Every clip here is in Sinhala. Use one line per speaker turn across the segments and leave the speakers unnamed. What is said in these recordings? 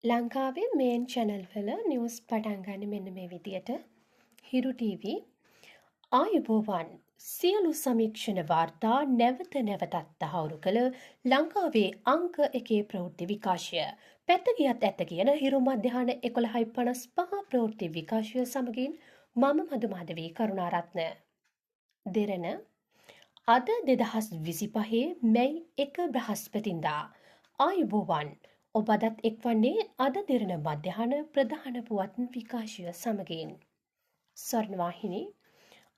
ලංකාවේ මේන් චැනල් වල නිවුස් පටන් ගන්න මෙන්න මේ විදියට හිරු ටීවී ආයුබෝවන් සියලු සමීක්ෂණ වාර්තා නැවත නැවතත් තහවුරු කළ ලංකාවේ අංක 1 ප්‍රවෘත්ති විකාශය පැත්ත ගියත් ඇත්ත කියන හිරු මධ්‍යහන 11:55 ප්‍රවෘත්ති විකාශය සමගින් මම මදුමාධවී කරුණාරත්න දෙරණ අද 2025 මැයි 1 බ්‍රහස්පතින්දා ආයුබෝවන් ඔබ අදත් එක්වන්නේ අද දෙරණ මධ්‍යහන ප්‍රධාන පුවත් විකාශය සමගින් ස්වර්ණවාහිනී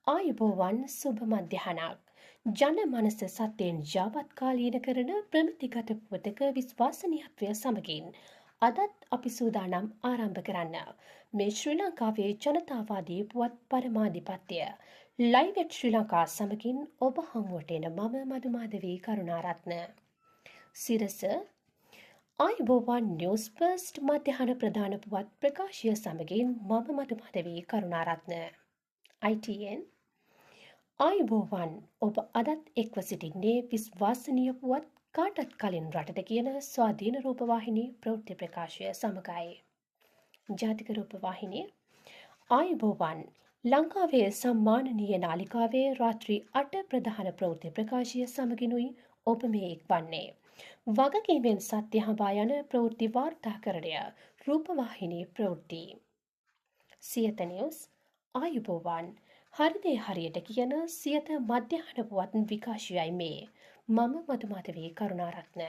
ආයුබෝවන් සුබ මධ්‍යහනක් ජන මනස සත්‍යයෙන් ජාවත්කාලීන කරන ප්‍රමිතිගත පුවතක විශ්වාසනීයත්වය සමගින් අදත් අපි සූදානම් ආරම්භ කරන්න මේ ශ්‍රී ලංකාවේ ජනතාවාදී පුවත් පරමාධිපත්‍ය ලයිව් එට් ශ්‍රී ලංකා සමගින් ඔබ හමුවට එන මම මදුමාධවී කරුණාරත්න සිරස ආයුබෝවන් නිවුස් ෆර්ස්ට් මධ්‍යහන ප්‍රධාන පුවත් ප්‍රකාශය සමගින් මම මදුමාධවී කරුණාරත්න ITN ආයුබෝවන් ඔබ අදත් එක්ව සිටින්නේ විශ්වාසනීය පුවත් කාටත් කලින් රටට කියන ස්වාධීන රූපවාහිනී ප්‍රවෘත්ති ප්‍රකාශය සමගයි ජාතික රූපවාහිනිය ආයුබෝවන් ලංකාවේ සම්මානනීය නාලිකාවේ රාත්‍රී 8 ප්‍රධාන ප්‍රවෘත්ති ප්‍රකාශය සමගිනුයි ඔබ මේ එක්වන්නේ වගකීමෙන් සත්‍ය හඹා යන ප්‍රවෘත්ති වාර්තාකරණය රූපවාහිනී ප්‍රවෘත්ති සියත නිවුස් ආයුබෝවන් හරිදේ හරියට කියන සියත මධ්‍යහන පුවත් විකාශයයි මේ මම මදුමාධවී කරුණාරත්න